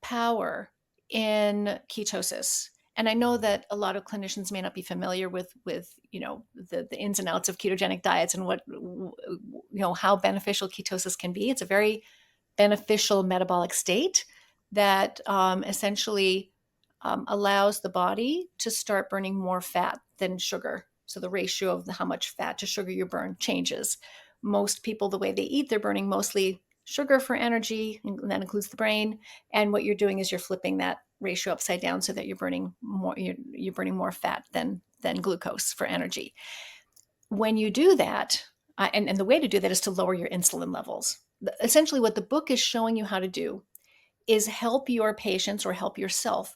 power in ketosis. And I know that a lot of clinicians may not be familiar with the ins and outs of ketogenic diets and how beneficial ketosis can be. It's a very beneficial metabolic state that essentially allows the body to start burning more fat than sugar. So the ratio of how much fat to sugar you burn changes. Most people, the way they eat, they're burning mostly sugar for energy, and that includes the brain. And what you're doing is you're flipping that ratio upside down so that you're burning more fat than glucose for energy. When you do that, and the way to do that is to lower your insulin levels. Essentially, what the book is showing you how to do is help your patients or help yourself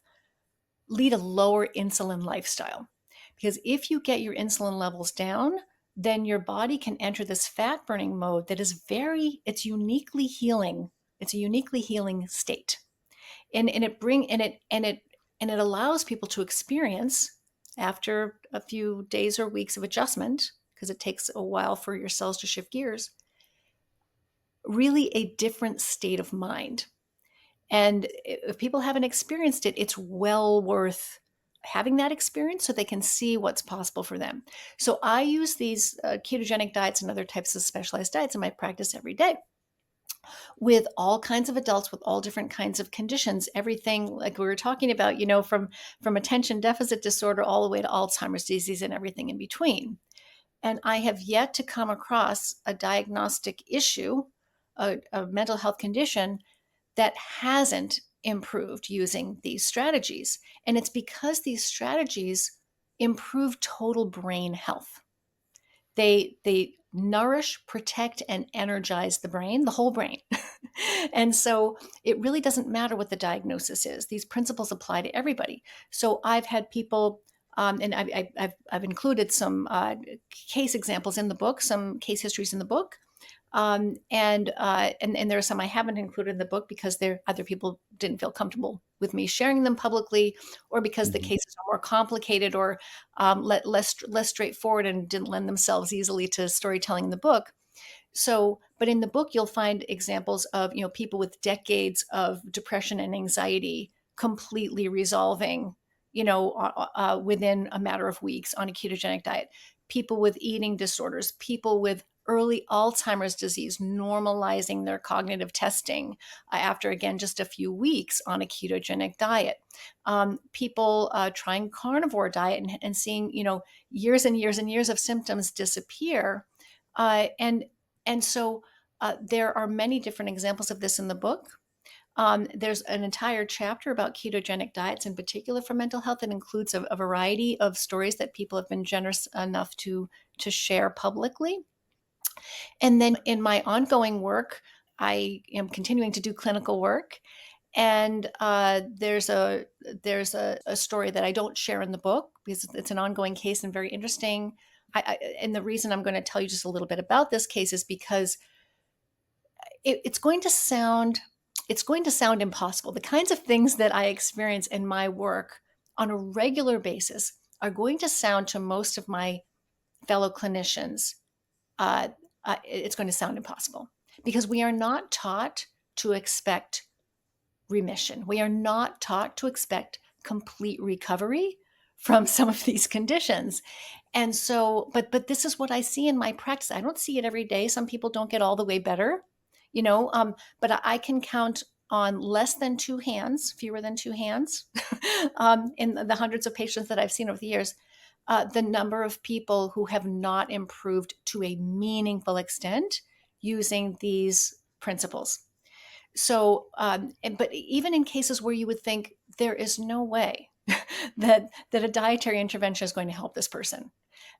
lead a lower insulin lifestyle. Because if you get your insulin levels down, then your body can enter this fat burning mode that is it's uniquely healing. It's a uniquely healing state. And it allows people to experience, after a few days or weeks of adjustment, because it takes a while for your cells to shift gears, really a different state of mind. And if people haven't experienced it, it's well worth having that experience so they can see what's possible for them. So I use these ketogenic diets and other types of specialized diets in my practice every day with all kinds of adults with all different kinds of conditions, everything like we were talking about, from attention deficit disorder all the way to Alzheimer's disease and everything in between. And I have yet to come across a diagnostic issue, a mental health condition that hasn't improved using these strategies. And it's because these strategies improve total brain health. They nourish, protect, and energize the brain, the whole brain. And so it really doesn't matter what the diagnosis is. These principles apply to everybody. So I've had people, and I've included some case examples in the book, some case histories in the book. And there are some I haven't included in the book because other people didn't feel comfortable with me sharing them publicly, or because the cases are more complicated or less straightforward and didn't lend themselves easily to storytelling in the book. So, but in the book, you'll find examples of people with decades of depression and anxiety completely resolving, within a matter of weeks on a ketogenic diet. People with eating disorders, people with early Alzheimer's disease normalizing their cognitive testing after, again, just a few weeks on a ketogenic diet. People trying carnivore diet and seeing, years and years and years of symptoms disappear. And so there are many different examples of this in the book. There's an entire chapter about ketogenic diets in particular for mental health that includes a variety of stories that people have been generous enough to share publicly. And then in my ongoing work, I am continuing to do clinical work. And there's a story that I don't share in the book because it's an ongoing case and very interesting. And the reason I'm going to tell you just a little bit about this case is because it's going to sound impossible. The kinds of things that I experience in my work on a regular basis are going to sound to most of my fellow clinicians, it's going to sound impossible because we are not taught to expect remission. We are not taught to expect complete recovery from some of these conditions. And so, but this is what I see in my practice. I don't see it every day. Some people don't get all the way better, but I can count on less than two hands, fewer than two hands, in the hundreds of patients that I've seen over the years, the number of people who have not improved to a meaningful extent using these principles. So, but even in cases where you would think there is no way that a dietary intervention is going to help this person.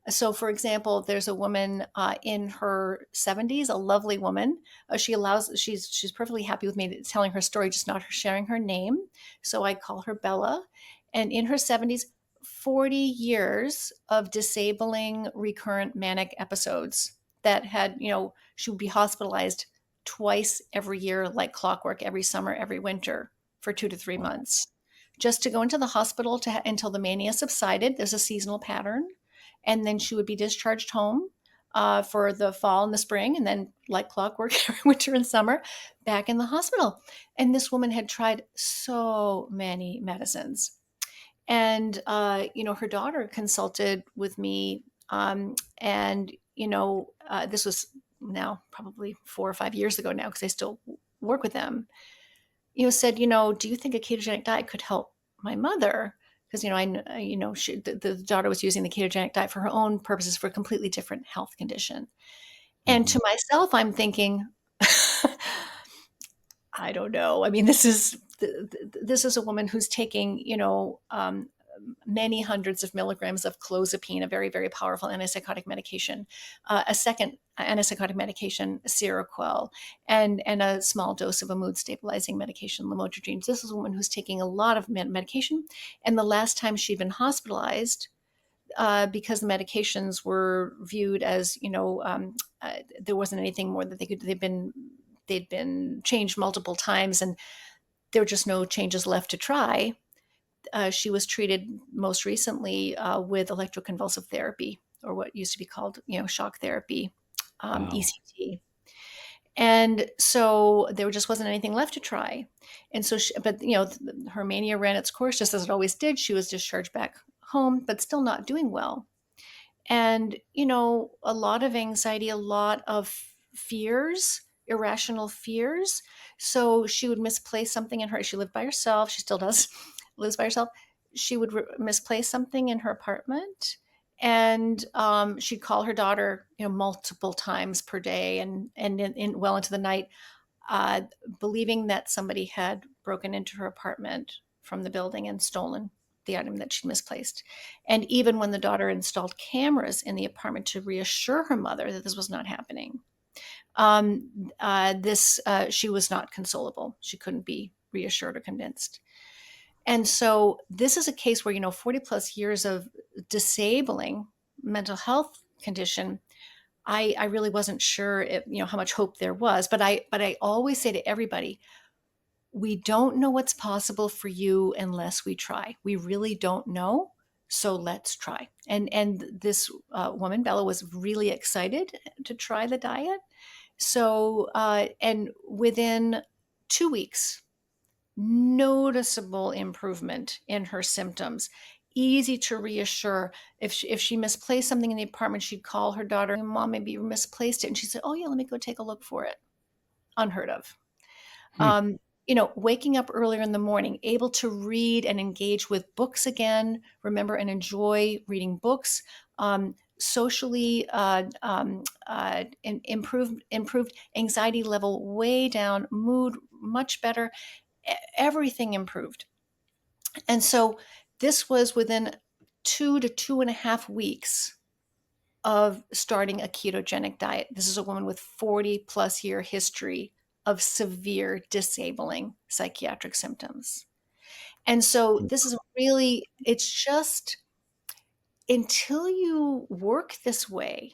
So, for example, there's a woman in her 70s, a lovely woman. She's perfectly happy with me telling her story, just not her sharing her name. So I call her Bella. And in her 70s, 40 years of disabling recurrent manic episodes that had, she would be hospitalized twice every year, like clockwork, every summer, every winter for 2 to 3 months, just to go into the hospital until the mania subsided. There's a seasonal pattern. And then she would be discharged home for the fall and the spring, and then like clockwork, every winter and summer, back in the hospital. And this woman had tried so many medicines. And, her daughter consulted with me. And, this was now probably 4 or 5 years ago now, because I still work with them, said, do you think a ketogenic diet could help my mother? Because, the daughter was using the ketogenic diet for her own purposes for a completely different health condition. And to myself, I'm thinking, I don't know. I mean, this is a woman who's taking, many hundreds of milligrams of clozapine, a very, very powerful antipsychotic medication, a second antipsychotic medication, Seroquel, and a small dose of a mood stabilizing medication, lamotrigine. This is a woman who's taking a lot of medication. And the last time she'd been hospitalized, because the medications were viewed as, there wasn't anything more that they'd been changed multiple times, and there were just no changes left to try. She was treated most recently with electroconvulsive therapy, or what used to be called, shock therapy, ECT. And so there just wasn't anything left to try. And so, her mania ran its course just as it always did. She was discharged back home, but still not doing well. And, a lot of anxiety, a lot of fears, irrational fears. So she would misplace something in her. She lived by herself. She still does, lives by herself. She would misplace something in her apartment, and she'd call her daughter, multiple times per day, and well into the night, believing that somebody had broken into her apartment from the building and stolen the item that she'd misplaced. And even when the daughter installed cameras in the apartment to reassure her mother that this was not happening, she was not consolable. She couldn't be reassured or convinced. And so this is a case where, 40 plus years of disabling mental health condition, I really wasn't sure if, how much hope there was. But I always say to everybody, we don't know what's possible for you unless we try. We really don't know. So let's try. And this woman, Bella, was really excited to try the diet. So, and within 2 weeks, noticeable improvement in her symptoms, easy to reassure. If she misplaced something in the apartment, she'd call her daughter, Mom, maybe you misplaced it. And she said, oh yeah, let me go take a look for it. Unheard of. Waking up earlier in the morning, able to read and engage with books again, remember and enjoy reading books, socially improved anxiety level way down, mood much better, everything improved. And so this was within 2 to 2.5 weeks of starting a ketogenic diet. This is a woman with 40 plus year history of severe disabling psychiatric symptoms. And so this is really, it's just, until you work this way,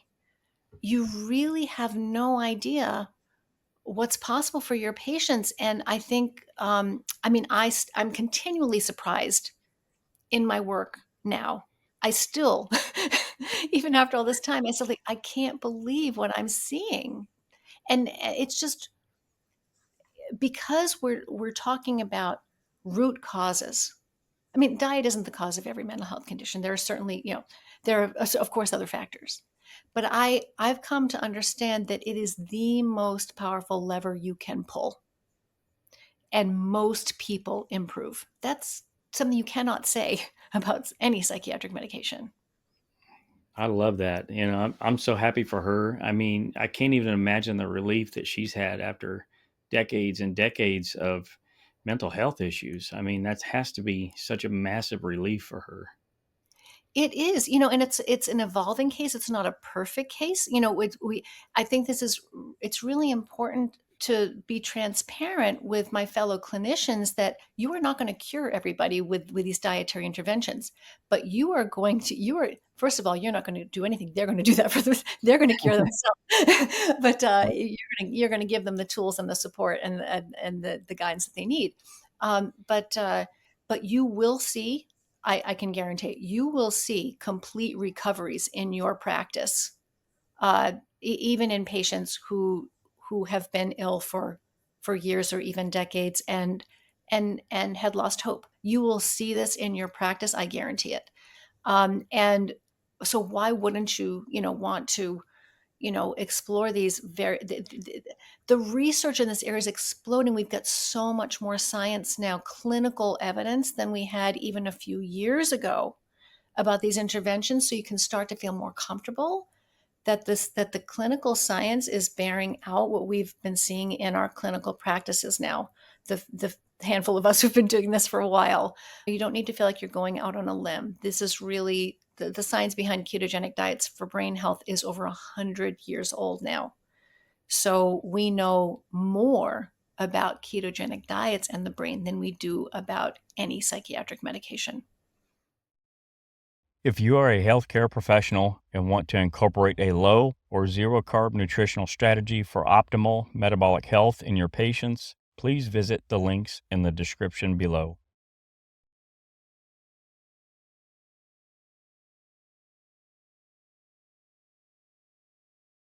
you really have no idea what's possible for your patients. And I think, I'm continually surprised in my work now. I still, even after all this time, I still think, I can't believe what I'm seeing. And it's just because we're talking about root causes. I mean, diet isn't the cause of every mental health condition. There are certainly, there are, of course, other factors. But I've come to understand that it is the most powerful lever you can pull. And most people improve. That's something you cannot say about any psychiatric medication. I love that. I'm so happy for her. I mean, I can't even imagine the relief that she's had after decades and decades of mental health issues. I mean, that has to be such a massive relief for her. It is, and it's an evolving case. It's not a perfect case. I think it's really important to be transparent with my fellow clinicians that you are not going to cure everybody with these dietary interventions, but you are first of all, you're not going to do anything. They're going to do that for them. They're going to cure themselves, but you're going to give them the tools and the support and the guidance that they need. But you will see, I can guarantee it, you will see complete recoveries in your practice, even in patients who have been ill for years or even decades and had lost hope. You will see this in your practice. I guarantee it. And so why wouldn't you, want to, explore these the research in this area is exploding. We've got so much more science now, clinical evidence than we had even a few years ago about these interventions. So you can start to feel more comfortable that the clinical science is bearing out what we've been seeing in our clinical practices now. The handful of us who've been doing this for a while, you don't need to feel like you're going out on a limb. This is really the science behind ketogenic diets for brain health is over 100 years old now. So we know more about ketogenic diets and the brain than we do about any psychiatric medication. If you are a healthcare professional and want to incorporate a low or zero carb nutritional strategy for optimal metabolic health in your patients, please visit the links in the description below.